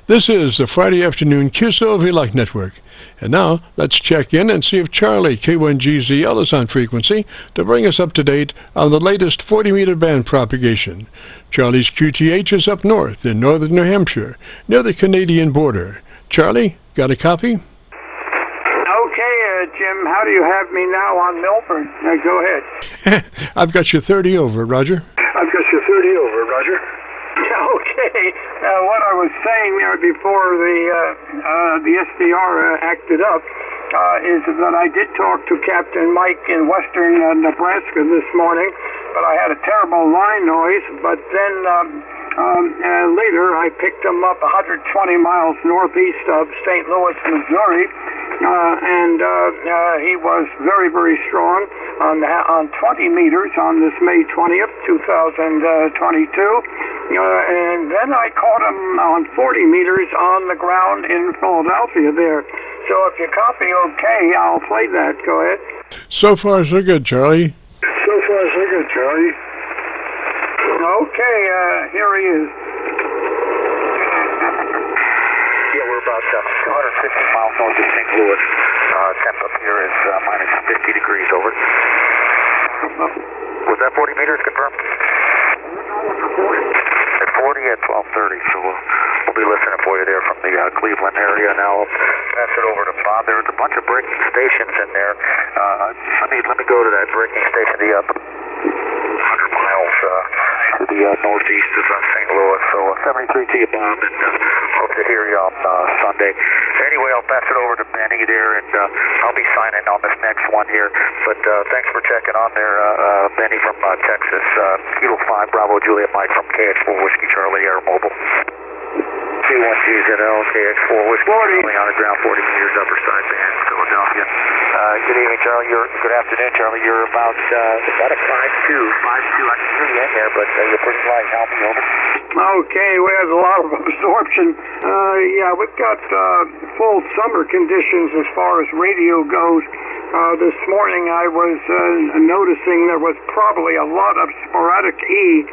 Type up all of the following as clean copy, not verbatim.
This is the Friday afternoon Qso-Vlog network. And now, let's check in and see if CHARLEY-K1GZL is on frequency to bring us up to date on the latest 40-meter band propagation. Charlie's QTH is up north in northern New Hampshire, near the Canadian border. Charlie, got a copy? Okay, Jim, how do you have me now on Milford? Go ahead. I've got you 30 over, Roger. I've got you 30 over, Roger. Okay. What I was saying there before the SDR acted up is that I did talk to Captain Mike in western Nebraska this morning, but I had a terrible line noise. But then later I picked him up 120 miles northeast of St. Louis, Missouri, and he was very, very strong on 20 meters on this May 20th, 2022. And then I caught him on 40 meters on the ground in Philadelphia there. So if you copy okay, I'll play that. Go ahead. So far, so good, Charlie. So far, so good, Charlie. Okay, here he is. Yeah, we're about 250 miles north of St. Louis. Temp up here is minus 50 degrees, over. Was that 40 meters confirmed? At 40 at 12:30, so we'll be listening for you there from the Cleveland area. Now I'll pass it over to Bob. There's a bunch of braking stations in there. Let me go to that braking station, the 100 miles to the northeast of St. Louis. So 73 to you, Bob, and hope to hear you on Sunday. Anyway, I'll pass it over to Benny there, and I'll be signing on this next one here. But thanks for checking on there, Benny from Texas. Kilo 5 Bravo Juliet Mike from KX4 Whiskey Charlie Air Mobile. C1GZL KX4 Whiskey Charlie on the ground, 40 meters upper side band, Philadelphia. Good evening, Charlie. Good afternoon, Charlie. You're about a 5'2". I can hear you in there, but you're pretty light. Help me over. Okay, we had a lot of absorption. Yeah, we've got full summer conditions as far as radio goes. This morning I was noticing there was probably a lot of sporadic E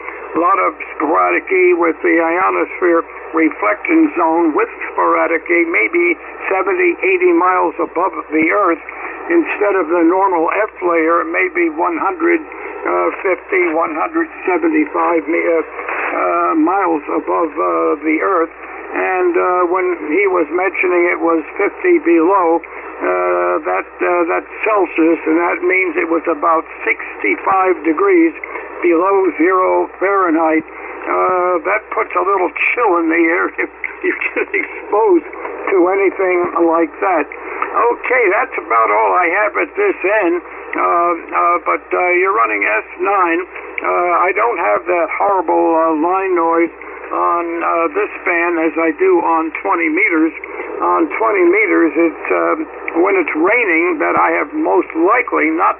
with the ionosphere reflecting zone with sporadic E, maybe 70, 80 miles above the Earth. Instead of the normal F layer, maybe 150, 175 miles above the Earth. And when he was mentioning it was 50 below, that's Celsius, and that means it was about 65 degrees below 0 Fahrenheit. That puts a little chill in the air if you get exposed to anything like that. Okay, that's about all I have at this end. But you're running S9. I don't have that horrible line noise on this band as I do on 20 meters. On 20 meters, it's when it's raining that I am most likely not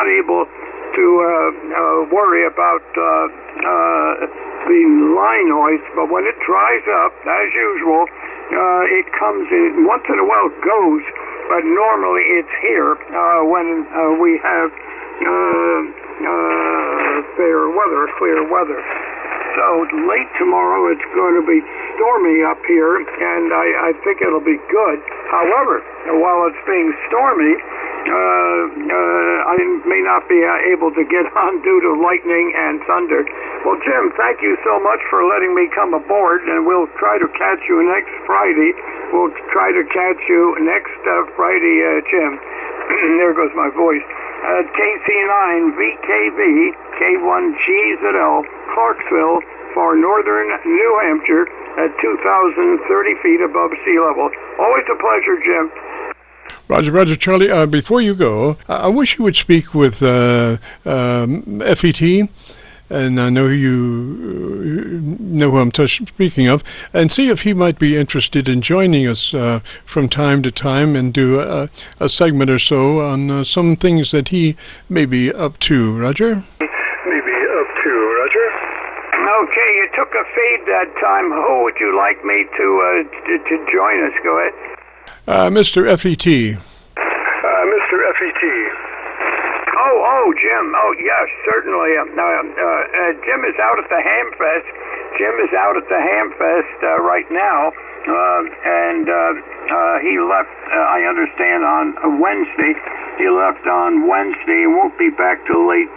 able to worry about the line noise. But when it dries up, as usual, it comes in once in a while. It goes, but normally it's here when we have fair weather, clear weather. So late tomorrow it's going to be stormy up here, and I think it'll be good. However, while it's being stormy, I may not be able to get on due to lightning and thunder. Well, Jim, thank you so much for letting me come aboard, and we'll try to catch you next Friday. We'll try to catch you next Friday, Jim. There goes my voice. KC9VKV, K1GZL, Clarksville for northern New Hampshire at 2,030 feet above sea level. Always a pleasure, Jim. Roger, Charlie. Before you go, I wish you would speak with FET, and I know you know who I'm speaking of, and see if he might be interested in joining us from time to time and do a segment or so on some things that he may be up to. Roger? Okay, you took a fade that time. Who would you like me to join us? Go ahead. Mr. FET. Mr. FET. Oh, Jim. Oh, yes, certainly. Jim is out at the Hamfest Jim is out at the Hamfest right now, and he left, I understand, on Wednesday. He left on Wednesday and won't be back till late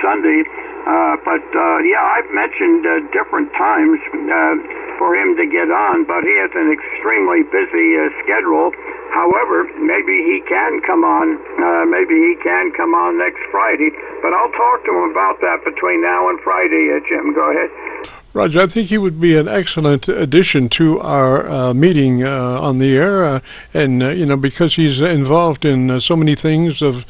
Sunday. But I've mentioned different times for him to get on, but he has an extremely busy schedule. However, maybe he can come on. Maybe he can come on next Friday. But I'll talk to him about that between now and Friday. Jim, go ahead. Roger, I think he would be an excellent addition to our meeting on the air, and because he's involved in so many things of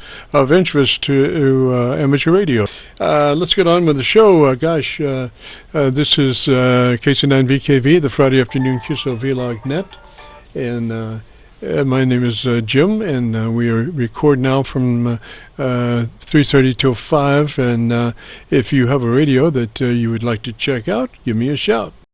interest to amateur radio. Let's get on with the show. This is KC9VKV, the Friday afternoon Qso-Vlog net, and my name is Jim, and we record now from 3:30 till 5, and if you have a radio that you would like to check out, give me a shout.